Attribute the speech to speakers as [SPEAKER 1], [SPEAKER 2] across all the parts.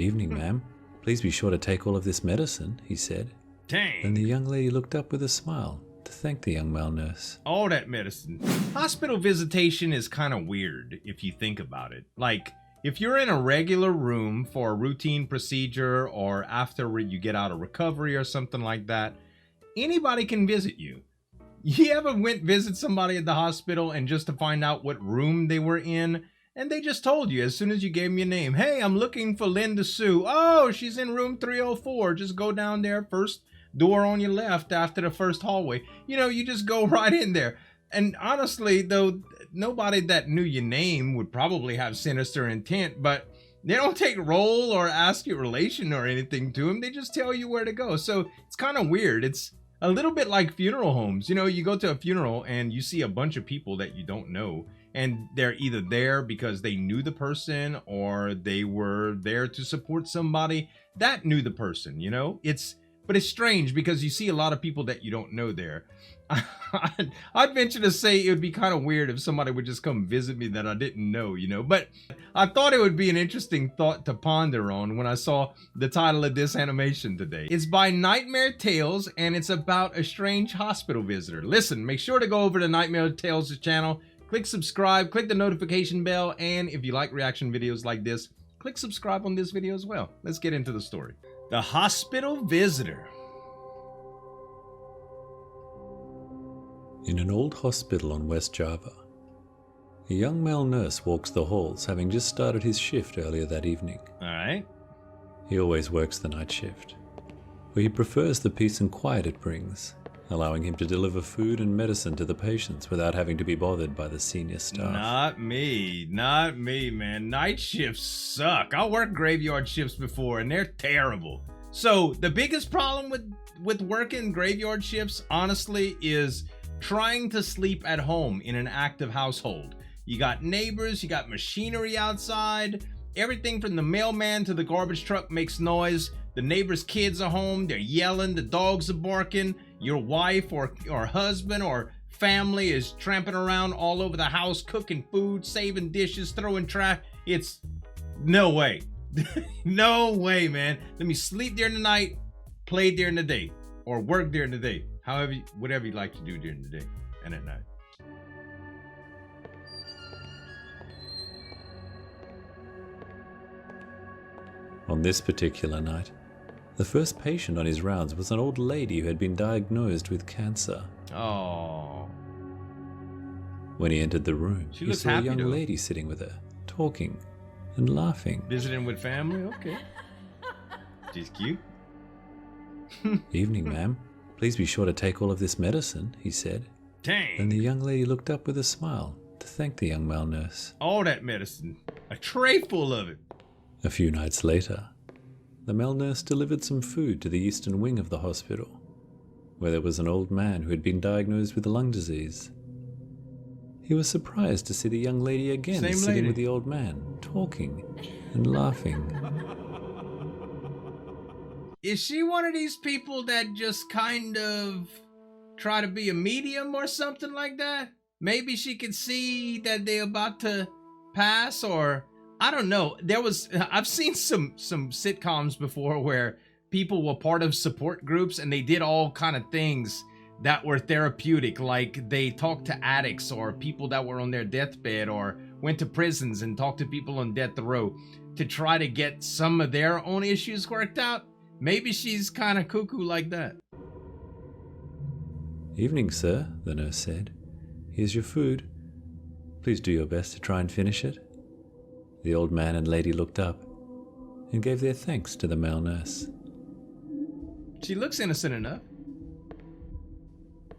[SPEAKER 1] Evening, ma'am. Please be sure to take all of this medicine, he said.
[SPEAKER 2] Dang.
[SPEAKER 1] Then the young lady looked up with a smile to thank the young male nurse.
[SPEAKER 2] All that medicine. Hospital visitation is kind of weird if you think about it. Like, if you're in a regular room for a routine procedure or after you get out of recovery or something like that, anybody can visit you. You ever went visit somebody at the hospital and just to find out what room they were in, and they just told you as soon as you gave me a name, hey, I'm looking for Linda Sue. Oh, she's in room 304. Just go down there, first door on your left after the first hallway. You know, you just go right in there. And honestly, though, nobody that knew your name would probably have sinister intent, but they don't take roll or ask your relation or anything to them. They just tell you where to go. So it's kind of weird. It's a little bit like funeral homes. You know, you go to a funeral and you see a bunch of people that you don't know, and they're either there because they knew the person or they were there to support somebody that knew the person, you know? But it's strange because you see a lot of people that you don't know there. I'd venture to say it would be kind of weird if somebody would just come visit me that I didn't know, you know? But I thought it would be an interesting thought to ponder on when I saw the title of this animation today. It's by Nightmare Tales, and it's about a strange hospital visitor. Listen, make sure to go over to Nightmare Tales' channel, click subscribe, click the notification bell, and if you like reaction videos like this, click subscribe on this video as well. Let's get into the story. The Hospital Visitor.
[SPEAKER 1] In an old hospital on West Java, a young male nurse walks the halls, having just started his shift earlier that evening.
[SPEAKER 2] All right.
[SPEAKER 1] He always works the night shift, where he prefers the peace and quiet it brings, allowing him to deliver food and medicine to the patients without having to be bothered by the senior staff.
[SPEAKER 2] Not me, man. Night shifts suck. I worked graveyard shifts before, and they're terrible. So the biggest problem with working graveyard shifts, honestly, is trying to sleep at home in an active household. You got neighbors, you got machinery outside, everything from the mailman to the garbage truck makes noise. The neighbors' kids are home, they're yelling, the dogs are barking, your wife or husband or family is tramping around all over the house, cooking food, saving dishes, throwing trash. It's no way. No way, man. Let me sleep during the night, play during the day, or work during the day. Whatever you like to do during the day and at night.
[SPEAKER 1] On this particular night, the first patient on his rounds was an old lady who had been diagnosed with cancer.
[SPEAKER 2] Oh.
[SPEAKER 1] When he entered the room,
[SPEAKER 2] She
[SPEAKER 1] he
[SPEAKER 2] looks
[SPEAKER 1] saw a
[SPEAKER 2] happy
[SPEAKER 1] young
[SPEAKER 2] though.
[SPEAKER 1] lady sitting with her, talking and laughing.
[SPEAKER 2] Visiting with family? Okay. She's cute.
[SPEAKER 1] Evening, ma'am. Please be sure to take all of this medicine, he said.
[SPEAKER 2] Dang.
[SPEAKER 1] Then the young lady looked up with a smile to thank the young male nurse.
[SPEAKER 2] All that medicine. A tray full of it.
[SPEAKER 1] A few nights later, the male nurse delivered some food to the eastern wing of the hospital, where there was an old man who had been diagnosed with lung disease. He was surprised to see the young lady again
[SPEAKER 2] Same
[SPEAKER 1] sitting
[SPEAKER 2] lady.
[SPEAKER 1] with the old man, talking and laughing.
[SPEAKER 2] Is she one of these people that just kind of try to be a medium or something like that? Maybe she could see that they're about to pass, or I don't know. I've seen some sitcoms before where people were part of support groups and they did all kind of things that were therapeutic, like they talked to addicts or people that were on their deathbed, or went to prisons and talked to people on death row to try to get some of their own issues worked out. Maybe she's kind of cuckoo like that.
[SPEAKER 1] Evening, sir, the nurse said. Here's your food. Please do your best to try and finish it. The old man and lady looked up and gave their thanks to the male nurse.
[SPEAKER 2] She looks innocent enough.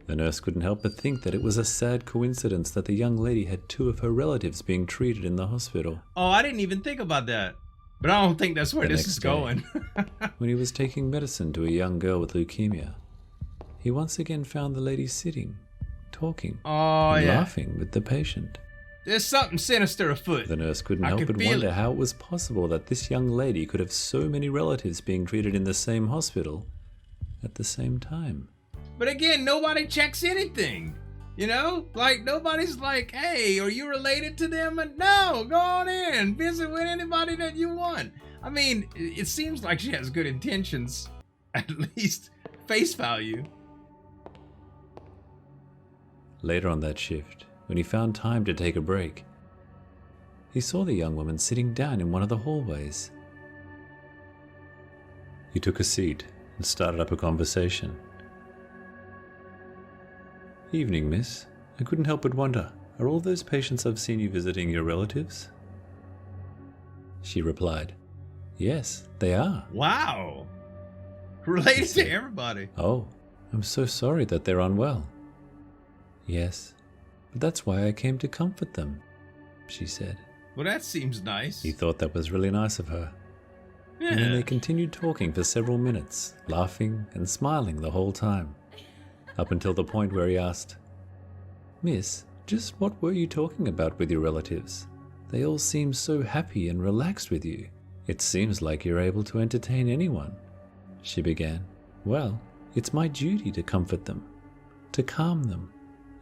[SPEAKER 1] The nurse couldn't help but think that it was a sad coincidence that the young lady had two of her relatives being treated in the hospital.
[SPEAKER 2] Oh, I didn't even think about that. But I don't think that's where
[SPEAKER 1] The
[SPEAKER 2] this
[SPEAKER 1] next
[SPEAKER 2] is going.
[SPEAKER 1] When he was taking medicine to a young girl with leukemia, he once again found the lady sitting, talking,
[SPEAKER 2] Oh,
[SPEAKER 1] and
[SPEAKER 2] yeah.
[SPEAKER 1] laughing with the patient.
[SPEAKER 2] There's something sinister afoot.
[SPEAKER 1] The nurse couldn't
[SPEAKER 2] I
[SPEAKER 1] help
[SPEAKER 2] could
[SPEAKER 1] but
[SPEAKER 2] feel
[SPEAKER 1] wonder
[SPEAKER 2] it.
[SPEAKER 1] how it was possible that this young lady could have so many relatives being treated in the same hospital at the same time.
[SPEAKER 2] But again, nobody checks anything. You know? Like, nobody's like, hey, are you related to them? And no, go on in. Visit with anybody that you want. I mean, it seems like she has good intentions, at least face value.
[SPEAKER 1] Later on that shift, when he found time to take a break, he saw the young woman sitting down in one of the hallways. He took a seat and started up a conversation. "Evening, miss. I couldn't help but wonder, are all those patients I've seen you visiting your relatives?" She replied, "Yes, they are."
[SPEAKER 2] Wow. Related to everybody.
[SPEAKER 1] "Oh, I'm so sorry that they're unwell." "Yes, but that's why I came to comfort them," she said.
[SPEAKER 2] Well, that seems nice.
[SPEAKER 1] He thought that was really nice of her.
[SPEAKER 2] Yeah.
[SPEAKER 1] And then they continued talking for several minutes, laughing and smiling the whole time, up until the point where he asked, "Miss, just what were you talking about with your relatives? They all seem so happy and relaxed with you. It seems like you're able to entertain anyone." She began, "Well, it's my duty to comfort them, to calm them,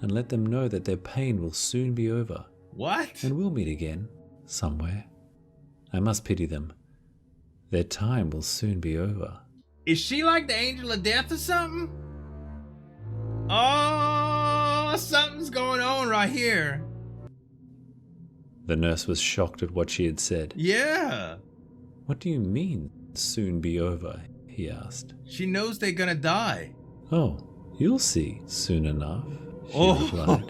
[SPEAKER 1] and let them know that their pain will soon be over.
[SPEAKER 2] What?
[SPEAKER 1] And we'll meet again, somewhere. I must pity them. Their time will soon be over."
[SPEAKER 2] Is she like the angel of death or something? Oh, something's going on right here.
[SPEAKER 1] The nurse was shocked at what she had said.
[SPEAKER 2] Yeah.
[SPEAKER 1] "What do you mean, soon be over?" he asked.
[SPEAKER 2] She knows they're gonna die.
[SPEAKER 1] "Oh, you'll see soon enough," she replied.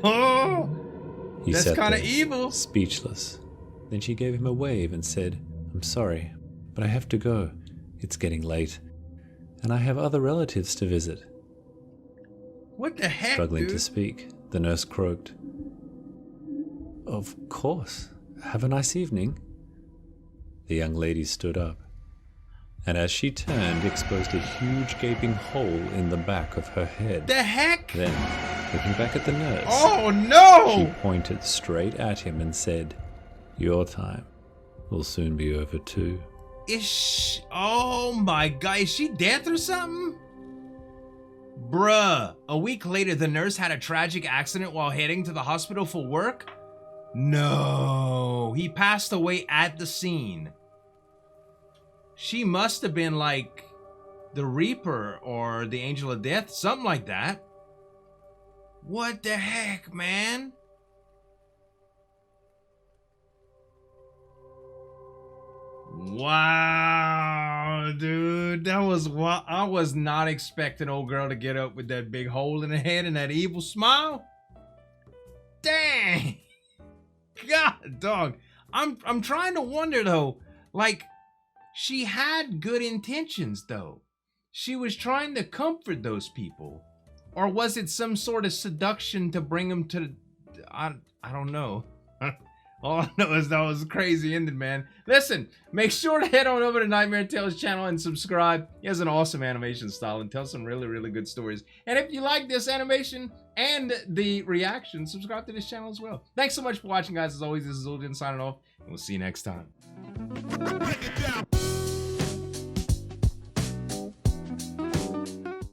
[SPEAKER 1] He
[SPEAKER 2] That's
[SPEAKER 1] sat
[SPEAKER 2] kind of
[SPEAKER 1] there,
[SPEAKER 2] evil.
[SPEAKER 1] speechless. Then she gave him a wave and said, "I'm sorry, but I have to go. It's getting late, and I have other relatives to visit."
[SPEAKER 2] What the heck,
[SPEAKER 1] Struggling
[SPEAKER 2] dude?
[SPEAKER 1] to speak, the nurse croaked, "Of course. Have a nice evening." The young lady stood up, and as she turned, exposed a huge gaping hole in the back of her head.
[SPEAKER 2] The heck?
[SPEAKER 1] Then, looking back at the nurse,
[SPEAKER 2] Oh no!
[SPEAKER 1] she pointed straight at him and said, "Your time will soon be over too."
[SPEAKER 2] Is she... Oh my god, is she dead or something? Bruh, a week later the nurse had a tragic accident while heading to the hospital for work? No, he passed away at the scene. She must have been like the Reaper or the Angel of Death, something like that. What the heck, man? Wow, dude, that was what I was not expecting. Old girl to get up with that big hole in her head and that evil smile. Dang, God, dog. I'm trying to wonder though, like, she had good intentions though. She was trying to comfort those people, or was it some sort of seduction to bring them to? I don't know. All I know is that was a crazy ending, man. Listen, make sure to head on over to Nightmare Tales channel and subscribe. He has an awesome animation style and tells some really, really good stories. And if you like this animation and the reaction, subscribe to this channel as well. Thanks so much for watching, guys. As always, this is Zueljin signing off, and we'll see you next time.